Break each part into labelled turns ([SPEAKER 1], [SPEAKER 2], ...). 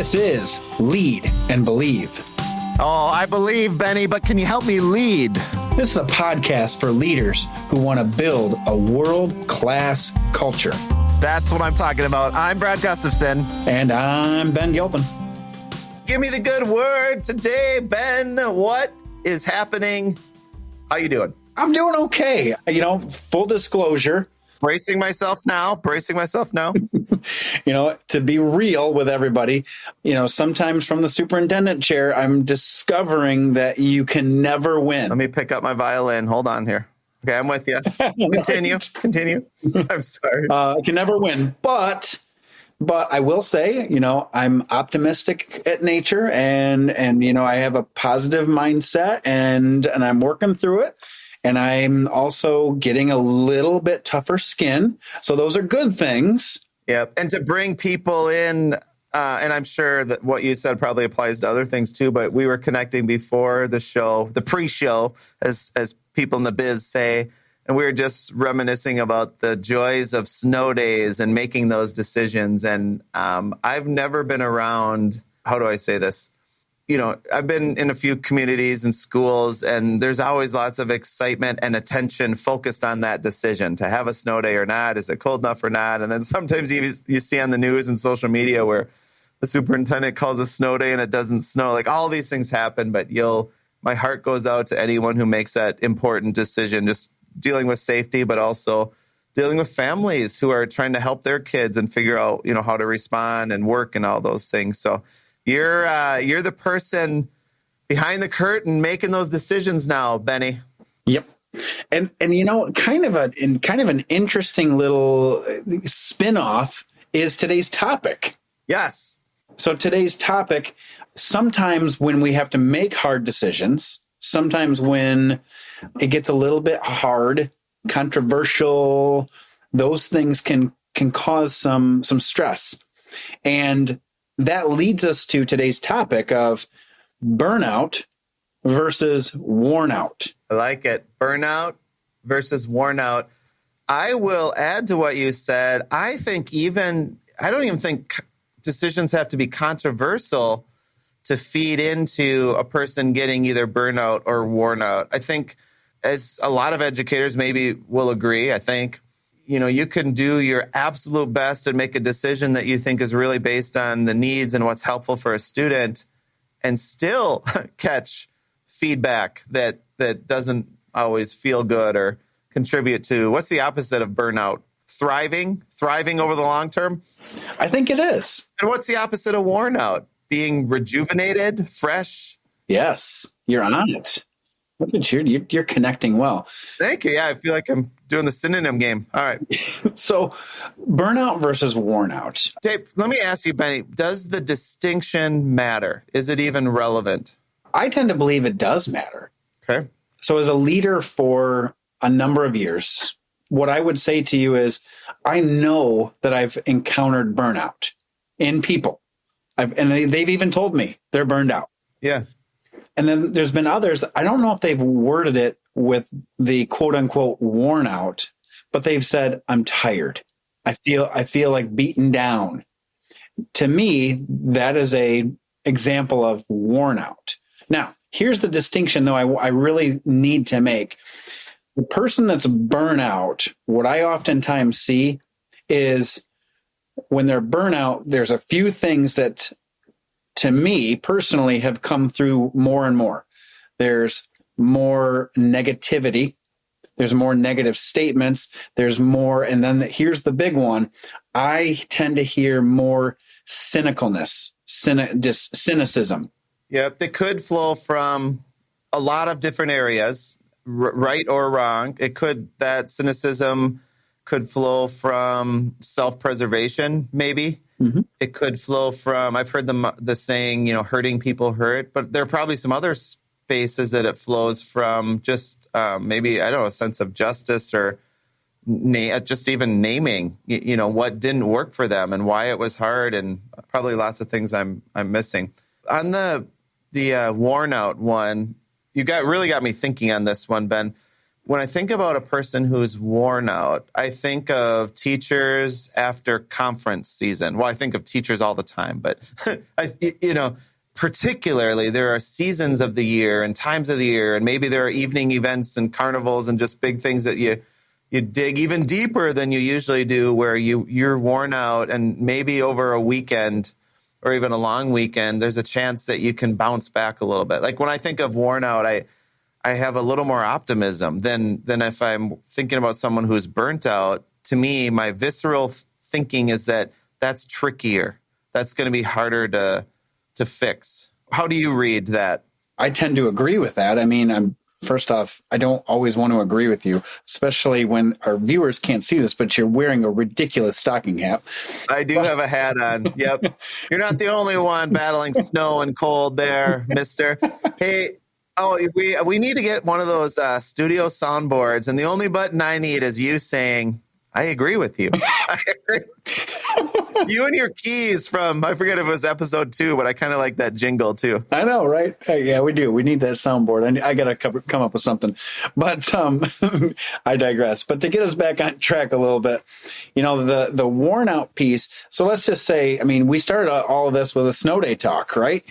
[SPEAKER 1] This is Lead and Believe.
[SPEAKER 2] Oh, I believe, Benny, but can you help me lead?
[SPEAKER 1] This is a podcast for leaders who want to build a world-class culture.
[SPEAKER 2] That's what I'm talking about. I'm Brad Gustafson.
[SPEAKER 1] And I'm Ben Gilpin.
[SPEAKER 2] Give me the good word today, Ben. What is happening? How you doing?
[SPEAKER 1] I'm doing okay. Full disclosure.
[SPEAKER 2] Bracing myself now.
[SPEAKER 1] To be real with everybody, sometimes from the superintendent chair, I'm discovering that you can never win.
[SPEAKER 2] Let me pick up my violin. Hold on here. Okay, I'm with you. Continue. I'm sorry.
[SPEAKER 1] I can never win, but I will say, I'm optimistic at nature and I have a positive mindset and I'm working through it. And I'm also getting a little bit tougher skin. So those are good things.
[SPEAKER 2] Yeah. And to bring people in, and I'm sure that what you said probably applies to other things too, but we were connecting before the show, the pre-show, as people in the biz say, and we were just reminiscing about the joys of snow days and making those decisions. And I've never been around, how do I say this? I've been in a few communities and schools, and there's always lots of excitement and attention focused on that decision to have a snow day or not. Is it cold enough or not? And then sometimes you see on the news and social media where the superintendent calls a snow day and it doesn't snow. Like all these things happen, but my heart goes out to anyone who makes that important decision, just dealing with safety, but also dealing with families who are trying to help their kids and figure out, how to respond and work and all those things. So you're the person behind the curtain making those decisions now, Benny.
[SPEAKER 1] Yep. And kind of an interesting little spin-off is today's topic.
[SPEAKER 2] Yes.
[SPEAKER 1] So today's topic, sometimes when we have to make hard decisions, sometimes when it gets a little bit hard, controversial, those things can cause some stress. And that leads us to today's topic of burnout versus worn out.
[SPEAKER 2] I like it. Burnout versus worn out. I will add to what you said. I don't even think decisions have to be controversial to feed into a person getting either burnout or worn out. I think, as a lot of educators maybe will agree, I think, you can do your absolute best and make a decision that you think is really based on the needs and what's helpful for a student and still catch feedback that doesn't always feel good or contribute to, what's the opposite of burnout? Thriving over the long term?
[SPEAKER 1] I think it is.
[SPEAKER 2] And what's the opposite of worn out? Being rejuvenated, fresh?
[SPEAKER 1] Yes, you're on it. Look at you. You're connecting well.
[SPEAKER 2] Thank you. Yeah, I feel like I'm doing the synonym game. All right.
[SPEAKER 1] So burnout versus worn out.
[SPEAKER 2] Dave, let me ask you, Benny, does the distinction matter? Is it even relevant?
[SPEAKER 1] I tend to believe it does matter.
[SPEAKER 2] Okay.
[SPEAKER 1] So as a leader for a number of years, what I would say to you is I know that I've encountered burnout in people. They've even told me they're burned out.
[SPEAKER 2] Yeah.
[SPEAKER 1] And then there's been others, I don't know if they've worded it with the quote unquote worn out, but they've said, I'm tired. I feel like beaten down. To me, that is a example of worn out. Now, here's the distinction though I really need to make. The person that's burnout, what I oftentimes see is when they're burnout, there's a few things that to me personally have come through more and more. There's more negativity. There's more negative statements. There's more. And then here's the big one. I tend to hear more cynicalness, cynicism.
[SPEAKER 2] Yep. They could flow from a lot of different areas, right or wrong. That cynicism could flow from self-preservation, maybe. Mm-hmm. It could flow from, I've heard the saying, hurting people hurt, but there are probably some other spaces that it flows from just maybe, I don't know, a sense of justice or just even naming, what didn't work for them and why it was hard and probably lots of things I'm missing. On the worn out one, really got me thinking on this one, Ben. when I think about a person who's worn out, I think of teachers after conference season. Well, I think of teachers all the time, but particularly there are seasons of the year and times of the year, and maybe there are evening events and carnivals and just big things that you dig even deeper than you usually do, where you're worn out, and maybe over a weekend or even a long weekend, there's a chance that you can bounce back a little bit. Like when I think of worn out, I have a little more optimism than if I'm thinking about someone who's burnt out. To me, my visceral thinking is that that's trickier. That's going to be harder to fix. How do you read that?
[SPEAKER 1] I tend to agree with that. I mean, first off, I don't always want to agree with you, especially when our viewers can't see this, but you're wearing a ridiculous stocking hat.
[SPEAKER 2] I do have a hat on. Yep. You're not the only one battling snow and cold there, mister. Hey, we need to get one of those studio soundboards, and the only button I need is you saying, I agree with you. I agree. You and your keys from, I forget if it was episode 2, but I kind of like that jingle too.
[SPEAKER 1] I know, right? Yeah, we do. We need that soundboard. I got to come up with something. But I digress. But to get us back on track a little bit, the worn out piece. So let's just say, I mean, we started all of this with a snow day talk, right?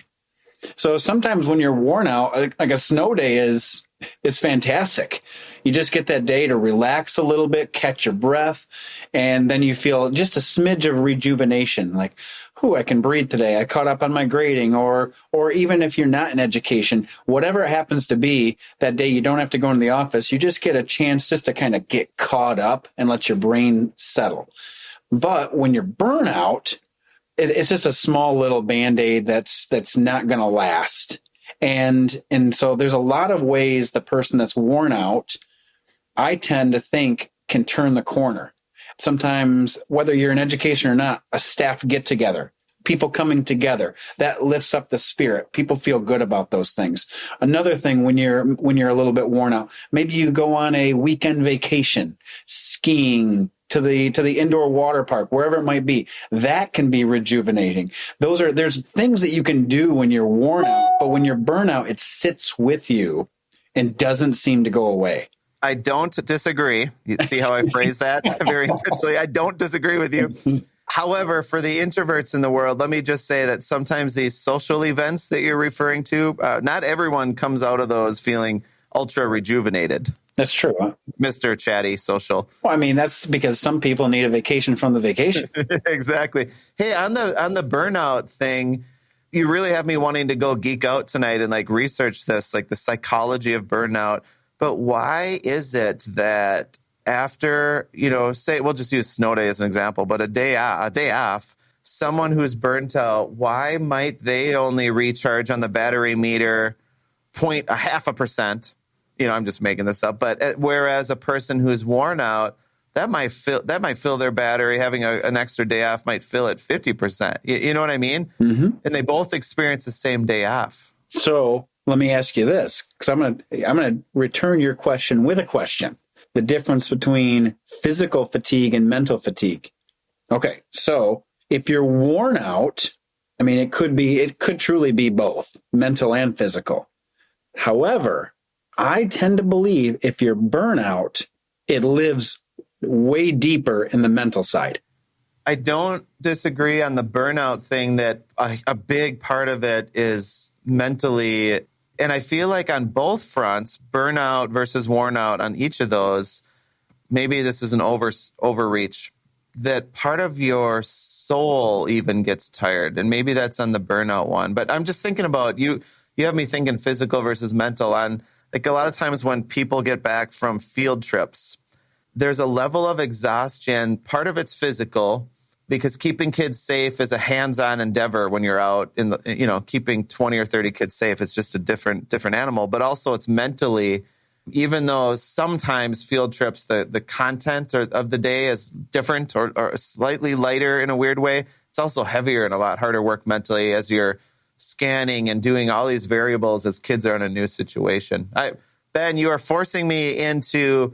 [SPEAKER 1] So sometimes when you're worn out, like a snow day it's fantastic. You just get that day to relax a little bit, catch your breath, and then you feel just a smidge of rejuvenation. Like, I can breathe today. I caught up on my grading, or even if you're not in education, whatever it happens to be, that day you don't have to go into the office. You just get a chance just to kind of get caught up and let your brain settle. But when you're burnout, it's just a small little Band-Aid that's not going to last. And so there's a lot of ways the person that's worn out, I tend to think, can turn the corner. Sometimes, whether you're in education or not, a staff get together, people coming together, that lifts up the spirit. People feel good about those things. Another thing, when you're a little bit worn out, maybe you go on a weekend vacation, skiing, to the indoor water park, wherever it might be. That can be rejuvenating. There's things that you can do when you're worn out, but when you're burnout, it sits with you and doesn't seem to go away.
[SPEAKER 2] I don't disagree. You see how I phrase that very intentionally? I don't disagree with you. However, for the introverts in the world, let me just say that sometimes these social events that you're referring to, not everyone comes out of those feeling ultra rejuvenated.
[SPEAKER 1] That's true. Huh?
[SPEAKER 2] Mr. Chatty Social.
[SPEAKER 1] Well, I mean, that's because some people need a vacation from the vacation.
[SPEAKER 2] Exactly. Hey, on the burnout thing, you really have me wanting to go geek out tonight and research this, the psychology of burnout. But why is it that after, say, we'll just use snow day as an example, but a day off, someone who's burnt out, why might they only recharge on the battery meter 0.5%? I'm just making this up, but whereas a person who's worn out, that might fill their battery. Having an extra day off might fill it 50%. You know what I mean? Mm-hmm. And they both experience the same day off.
[SPEAKER 1] So let me ask you this, because I'm gonna return your question with a question: the difference between physical fatigue and mental fatigue. Okay, so if you're worn out, I mean, it could truly be both mental and physical. However, I tend to believe if you're burnout, it lives way deeper in the mental side.
[SPEAKER 2] I don't disagree on the burnout thing, that a big part of it is mentally. And I feel like on both fronts, burnout versus worn out, on each of those, maybe this is an overreach, that part of your soul even gets tired. And maybe that's on the burnout one. But I'm just thinking about you have me thinking physical versus mental. On a lot of times when people get back from field trips, there's a level of exhaustion. Part of it's physical, because keeping kids safe is a hands-on endeavor when you're out in keeping 20 or 30 kids safe. It's just a different animal. But also it's mentally, even though sometimes field trips, the content of the day is different or slightly lighter in a weird way, it's also heavier and a lot harder work mentally as you're scanning and doing all these variables as kids are in a new situation. Ben, you are forcing me into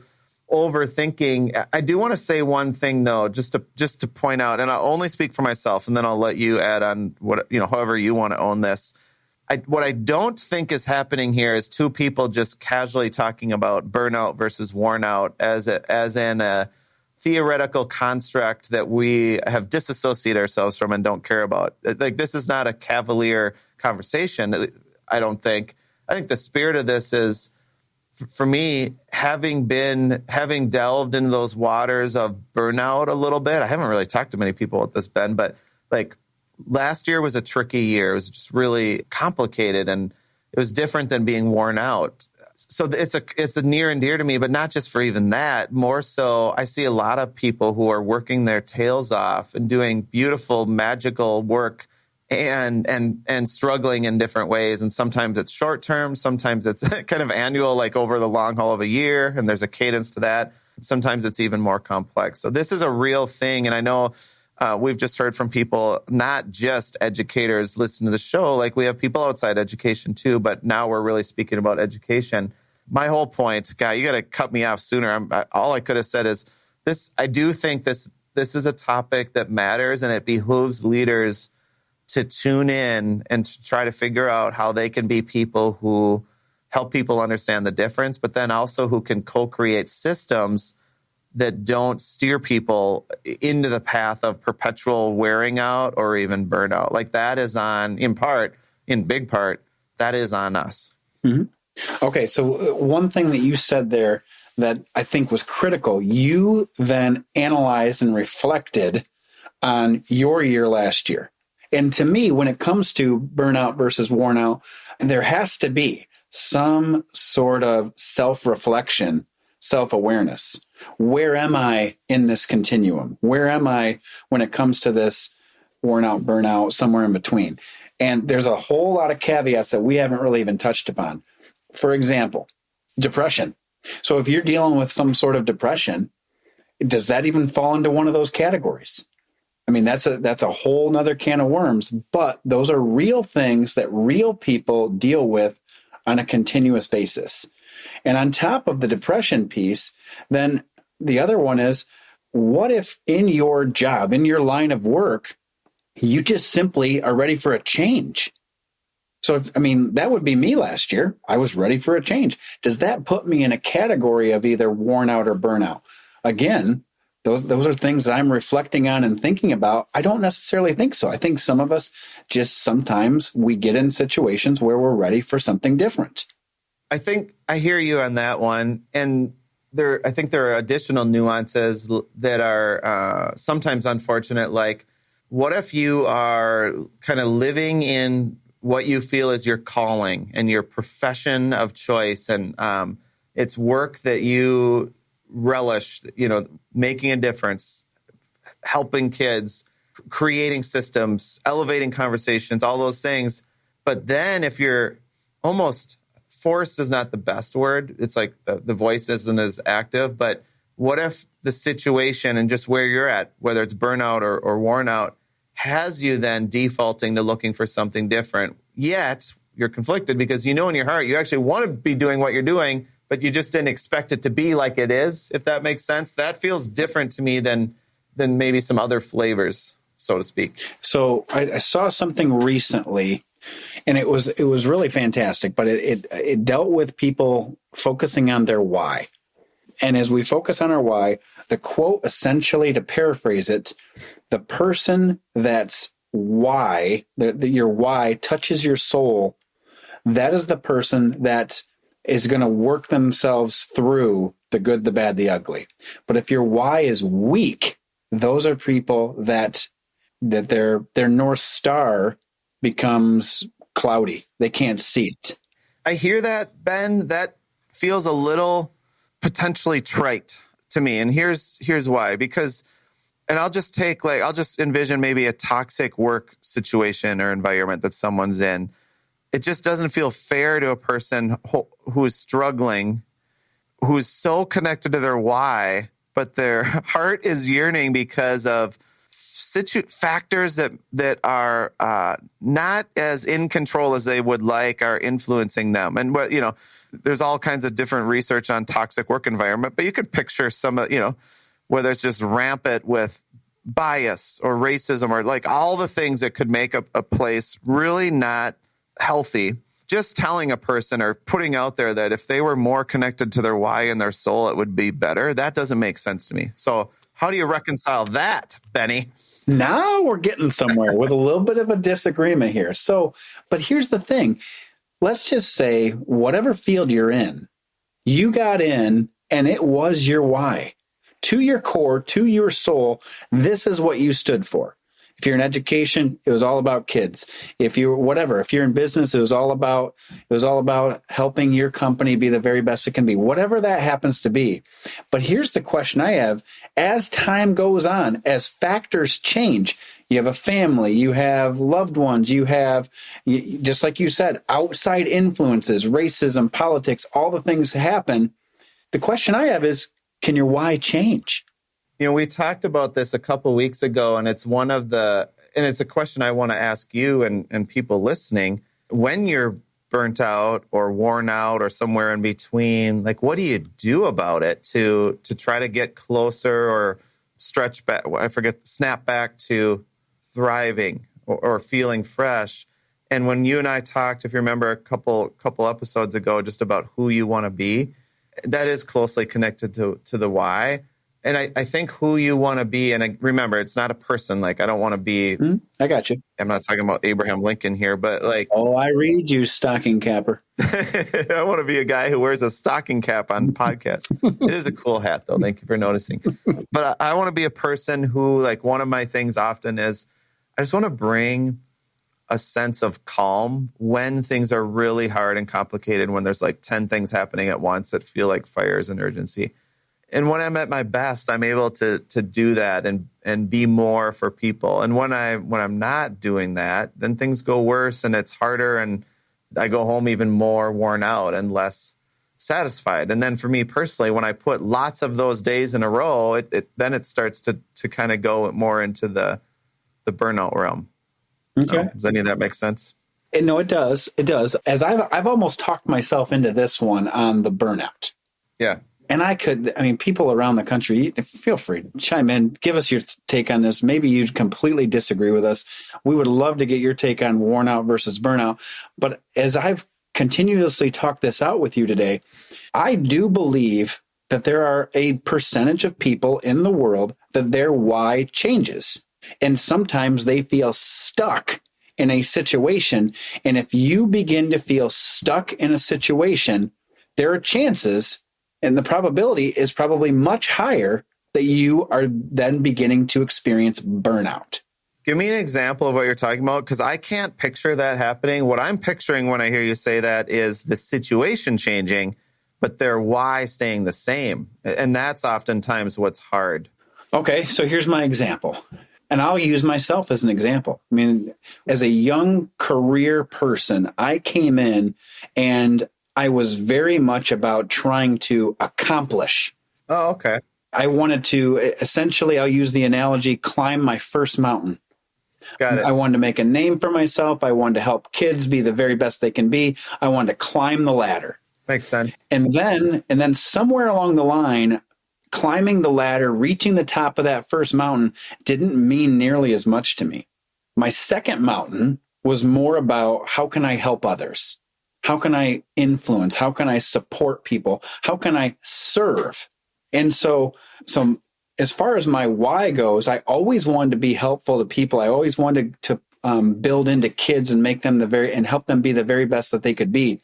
[SPEAKER 2] overthinking. I do want to say one thing though, just to point out, and I'll only speak for myself, and then I'll let you add on however you want to own this. What I don't think is happening here is two people just casually talking about burnout versus worn out as in a theoretical construct that we have disassociated ourselves from and don't care about. Like, this is not a cavalier conversation, I don't think. I think the spirit of this is, for me, having delved into those waters of burnout a little bit. I haven't really talked to many people about this, Ben, but like, last year was a tricky year. It was just really complicated, and it was different than being worn out. So it's a near and dear to me, but not just for even that. More so, I see a lot of people who are working their tails off and doing beautiful, magical work and struggling in different ways. And sometimes it's short term, sometimes it's kind of annual, like over the long haul of a year, and there's a cadence to that. Sometimes it's even more complex. So this is a real thing, and I know we've just heard from people, not just educators, listen to the show. Like, we have people outside education too, but now we're really speaking about education. My whole point, Guy, you got to cut me off sooner. All I could have said is this. I do think this is a topic that matters, and it behooves leaders to tune in and to try to figure out how they can be people who help people understand the difference, but then also who can co-create systems that don't steer people into the path of perpetual wearing out or even burnout. Like, that is in big part, that is on us.
[SPEAKER 1] Mm-hmm. Okay, so one thing that you said there that I think was critical, you then analyzed and reflected on your year last year. And to me, when it comes to burnout versus worn out, there has to be some sort of self-reflection, self-awareness. Where am I in this continuum? Where am I when it comes to this worn out, burnout, somewhere in between? And there's a whole lot of caveats that we haven't really even touched upon. For example, depression. So if you're dealing with some sort of depression, does that even fall into one of those categories? I mean, that's a whole nother can of worms, but those are real things that real people deal with on a continuous basis. And on top of the depression piece, then the other one is, what if in your job, in your line of work, you just simply are ready for a change? So, that would be me last year. I was ready for a change. Does that put me in a category of either worn out or burnout? Again, those are things that I'm reflecting on and thinking about. I don't necessarily think so. I think some of us just sometimes we get in situations where we're ready for something different.
[SPEAKER 2] I think I hear you on that one. And I think there are additional nuances that are sometimes unfortunate. Like, what if you are kind of living in what you feel is your calling and your profession of choice, and it's work that you relish, making a difference, helping kids, creating systems, elevating conversations, all those things. But then if you're almost forced is not the best word. It's like the voice isn't as active. But what if the situation and just where you're at, whether it's burnout or worn out, has you then defaulting to looking for something different? Yet you're conflicted because in your heart you actually want to be doing what you're doing, but you just didn't expect it to be like it is, if that makes sense. That feels different to me than maybe some other flavors, so to speak.
[SPEAKER 1] So I saw something recently, and it was really fantastic, but it dealt with people focusing on their why. And as we focus on our why, the quote, essentially, to paraphrase it, the person that's why, your why touches your soul, that is the person that is going to work themselves through the good, the bad, the ugly. But if your why is weak, those are people that their North Star becomes cloudy. They can't see it.
[SPEAKER 2] I hear that, Ben. That feels a little potentially trite to me. And here's why. Because, and I'll just envision maybe a toxic work situation or environment that someone's in. It just doesn't feel fair to a person who is struggling, who's so connected to their why, but their heart is yearning because of factors that are not as in control as they would like are influencing them. And there's all kinds of different research on toxic work environment, but you could picture some whether it's just rampant with bias or racism or like all the things that could make a place really not healthy, just telling a person or putting out there that if they were more connected to their why and their soul, it would be better. That doesn't make sense to me. So how do you reconcile that, Benny?
[SPEAKER 1] Now we're getting somewhere with a little bit of a disagreement here. So, but here's the thing. Let's just say whatever field you're in, you got in and it was your why. To your core, to your soul, this is what you stood for. If you're in education, it was all about kids. If you're in business, it was all about helping your company be the very best it can be, whatever that happens to be. But here's the question I have. As time goes on, as factors change, you have a family, you have loved ones, you have, just like you said, outside influences, racism, politics, all the things happen. The question I have is, can your why change?
[SPEAKER 2] We talked about this a couple weeks ago, and it's it's a question I want to ask you and people listening. When you're burnt out or worn out or somewhere in between, like, what do you do about it to try to get closer or stretch back? Snap back to thriving or feeling fresh. And when you and I talked, if you remember a couple episodes ago, just about who you want to be, that is closely connected to the why. And I think who you want to be, and remember, it's not a person. Like, I don't want to be.
[SPEAKER 1] I got you.
[SPEAKER 2] I'm not talking about Abraham Lincoln here, but like.
[SPEAKER 1] Oh, I read you, stocking capper.
[SPEAKER 2] I want to be a guy who wears a stocking cap on podcasts. It is a cool hat, though. Thank you for noticing. But I want to be a person who, like, one of my things often is I just want to bring a sense of calm when things are really hard and complicated, when there's like 10 things happening at once that feel like fires and urgency. And when I'm at my best, I'm able to do that and be more for people. And when I'm not doing that, then things go worse and it's harder, and I go home even more worn out and less satisfied. And then for me personally, when I put lots of those days in a row, then it starts to kind of go more into the burnout realm.
[SPEAKER 1] Okay.
[SPEAKER 2] Does any of that make sense?
[SPEAKER 1] No, it does. It does. As I've almost talked myself into this one on the burnout.
[SPEAKER 2] Yeah.
[SPEAKER 1] And people around the country, feel free to chime in, give us your take on this. Maybe you completely disagree with us. We would love to get your take on worn out versus burnout. But as I've continuously talked this out with you today, I do believe that there are a percentage of people in the world that their why changes. And sometimes they feel stuck in a situation. And if you begin to feel stuck in a situation, there are chances, and the probability is probably much higher, that you are then beginning to experience burnout.
[SPEAKER 2] Give me an example of what you're talking about, because I can't picture that happening. What I'm picturing when I hear you say that is the situation changing, but their why staying the same. And that's oftentimes what's hard.
[SPEAKER 1] Okay, so here's my example. And I'll use myself as an example. I mean, as a young career person, I came in and I was very much about trying to accomplish.
[SPEAKER 2] Oh, okay.
[SPEAKER 1] I wanted to essentially, I'll use the analogy, climb my first mountain.
[SPEAKER 2] Got it.
[SPEAKER 1] I wanted to make a name for myself. I wanted to help kids be the very best they can be. I wanted to climb the ladder.
[SPEAKER 2] Makes sense.
[SPEAKER 1] And then somewhere along the line, climbing the ladder, reaching the top of that first mountain didn't mean nearly as much to me. My second mountain was more about, how can I help others? How can I influence? How can I support people? How can I serve? And so as far as my why goes, I always wanted to be helpful to people. I always wanted to build into kids and make them and help them be the very best that they could be.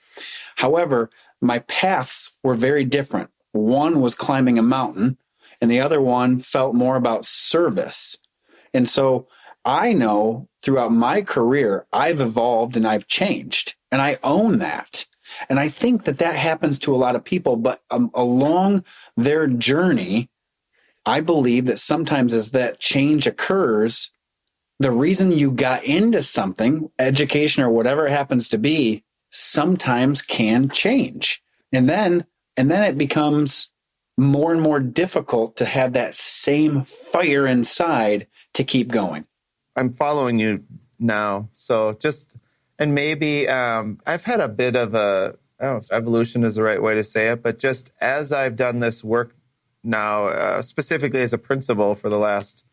[SPEAKER 1] However, my paths were very different. One was climbing a mountain, and the other one felt more about service. And so I know throughout my career, I've evolved and I've changed, and I own that. And I think that happens to a lot of people, but along their journey, I believe that sometimes as that change occurs, the reason you got into something, education or whatever it happens to be, sometimes can change. And then it becomes more and more difficult to have that same fire inside to keep going.
[SPEAKER 2] I'm following you now. So and maybe I've had a bit of I don't know if evolution is the right way to say it, but just as I've done this work now, specifically as a principal for the last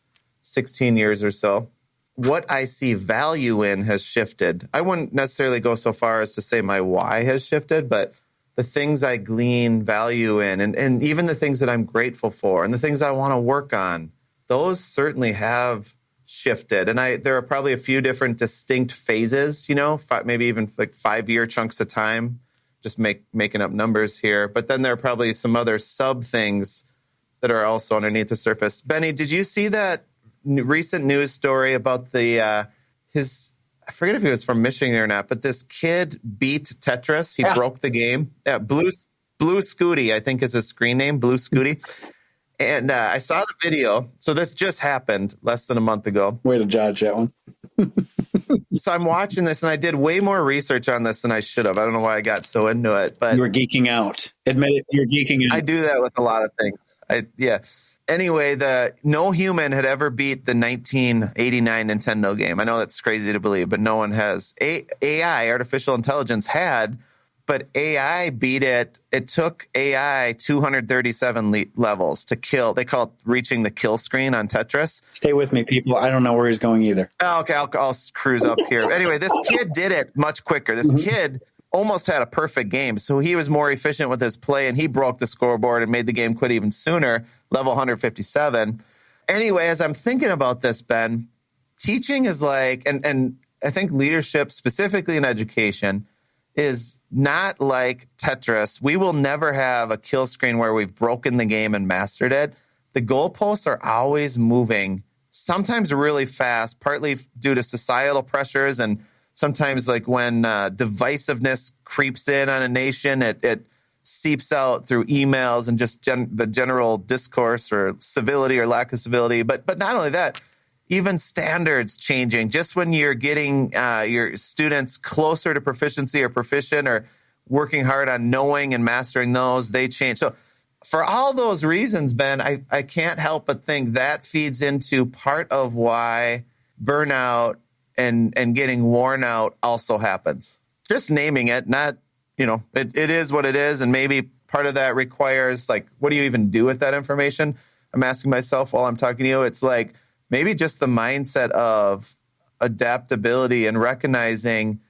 [SPEAKER 2] 16 years or so, what I see value in has shifted. I wouldn't necessarily go so far as to say my why has shifted, but the things I glean value in, and even the things that I'm grateful for and the things I want to work on, those certainly have shifted. And there are probably a few different distinct phases, maybe even like 5-year chunks of time, just making up numbers here. But then there are probably some other sub things that are also underneath the surface. Benny, did you see that recent news story about I forget if he was from Michigan or not, but this kid beat Tetris. He broke the game. Yeah, Blue Scooty, I think is his screen name, Blue Scooty. And I saw the video. So this just happened less than a month ago.
[SPEAKER 1] Way to judge that one.
[SPEAKER 2] So I'm watching this, and I did way more research on this than I should have. I don't know why I got so into it, but
[SPEAKER 1] you were geeking out. Admit it, you're geeking out.
[SPEAKER 2] I do that with a lot of things. Anyway, no human had ever beat the 1989 Nintendo game. I know that's crazy to believe, but no one has. AI, artificial intelligence, had, but AI beat it. It took AI 237 levels to kill. They call it reaching the kill screen on Tetris.
[SPEAKER 1] Stay with me, people. I don't know where he's going either.
[SPEAKER 2] Oh, okay, I'll cruise up here. Anyway, this kid did it much quicker. This kid almost had a perfect game. So he was more efficient with his play, and he broke the scoreboard and made the game quit even sooner, level 157. Anyway, as I'm thinking about this, Ben, teaching is like, and I think leadership, specifically in education, is not like Tetris. We will never have a kill screen where we've broken the game and mastered it. The goalposts are always moving, sometimes really fast, partly due to societal pressures, and sometimes like when divisiveness creeps in on a nation, it seeps out through emails and just the general discourse or civility or lack of civility. But not only that, even standards changing. Just when you're getting your students closer to proficiency or proficient or working hard on knowing and mastering those, they change. So for all those reasons, Ben, I can't help but think that feeds into part of why burnout and getting worn out also happens. Just naming it, not, it is what it is. And maybe part of that requires, like, what do you even do with that information? I'm asking myself while I'm talking to you. It's like maybe just the mindset of adaptability and recognizing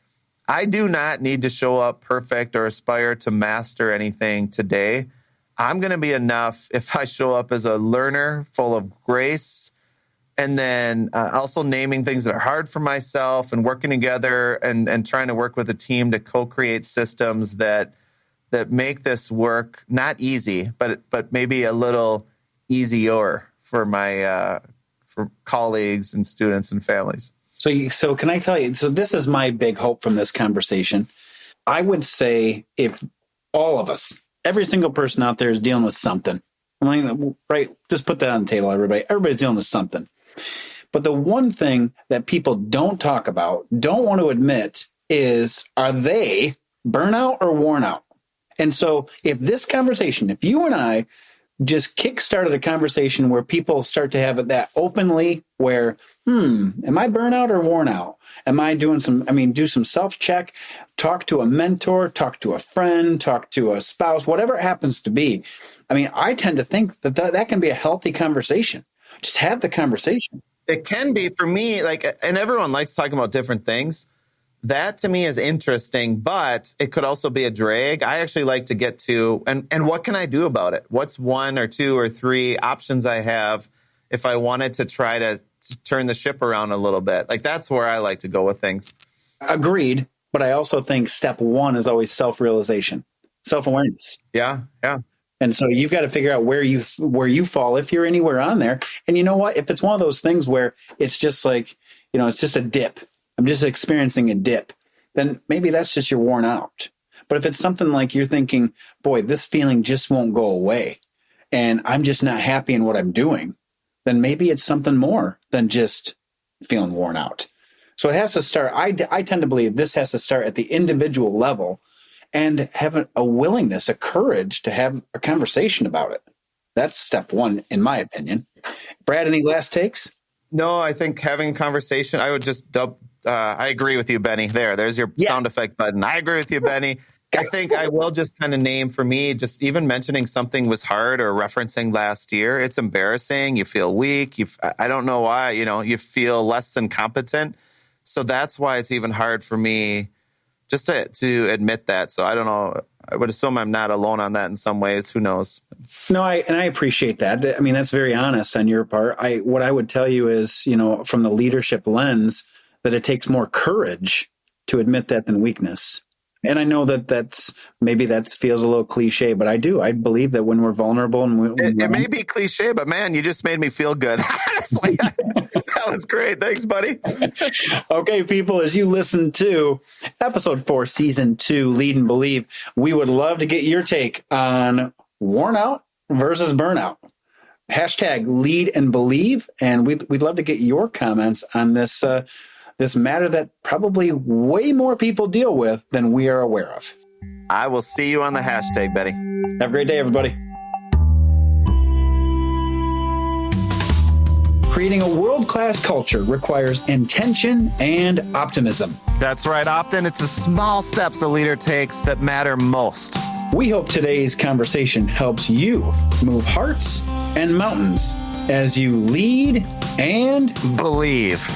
[SPEAKER 2] I do not need to show up perfect or aspire to master anything today. I'm going to be enough if I show up as a learner full of grace, and then also naming things that are hard for myself and working together and trying to work with a team to co-create systems that make this work not easy, but maybe a little easier for my for colleagues and students and families.
[SPEAKER 1] So can I tell you? So this is my big hope from this conversation. I would say if all of us, every single person out there is dealing with something, right? Just put that on the table, everybody. Everybody's dealing with something. But the one thing that people don't talk about, don't want to admit, is are they burnout or worn out? And so if this conversation, if you and I just kickstarted a conversation where people start to have it that openly where, am I burnout or worn out? Am I do some self-check, talk to a mentor, talk to a friend, talk to a spouse, whatever it happens to be. I tend to think that can be a healthy conversation. Just have the conversation.
[SPEAKER 2] It can be for me, and everyone likes talking about different things. That to me is interesting, but it could also be a drag. I actually like to get to, and what can I do about it? What's 1 or 2 or 3 options I have if I wanted to try to turn the ship around a little bit? That's where I like to go with things.
[SPEAKER 1] Agreed. But I also think step 1 is always self-realization, self-awareness.
[SPEAKER 2] Yeah.
[SPEAKER 1] And so you've got to figure out where you fall, if you're anywhere on there. And you know what? If it's one of those things where it's just like, it's just a dip, I'm just experiencing a dip, then maybe that's just you're worn out. But if it's something like you're thinking, boy, this feeling just won't go away, and I'm just not happy in what I'm doing, then maybe it's something more than just feeling worn out. So it has to start. I tend to believe this has to start at the individual level and have a willingness, a courage to have a conversation about it. That's step 1, in my opinion. Brad, any last takes?
[SPEAKER 2] No, I think having a conversation, I would just I agree with you, Benny. There's your sound effect button. I agree with you, Benny. I think I will just kind of name for me, just even mentioning something was hard or referencing last year. It's embarrassing. You feel weak. I don't know why, you feel less than competent. So that's why it's even hard for me just to admit that. So I don't know. I would assume I'm not alone on that in some ways. Who knows?
[SPEAKER 1] No, I appreciate that. I mean, that's very honest on your part. What I would tell you is, from the leadership lens, that it takes more courage to admit that than weakness. And I know that feels a little cliche, but I believe that when we're vulnerable and
[SPEAKER 2] it may be cliche, but man, you just made me feel good. Honestly, that was great. Thanks, buddy.
[SPEAKER 1] Okay, people, as you listen to episode 4, season 2, Lead and Believe, we would love to get your take on worn out versus burnout. Hashtag Lead and Believe. And we'd love to get your comments on this, this matter that probably way more people deal with than we are aware of.
[SPEAKER 2] I will see you on the hashtag, Betty.
[SPEAKER 1] Have a great day, everybody. Creating a world-class culture requires intention and optimism.
[SPEAKER 2] That's right. Often it's the small steps a leader takes that matter most.
[SPEAKER 1] We hope today's conversation helps you move hearts and mountains as you lead and
[SPEAKER 2] believe.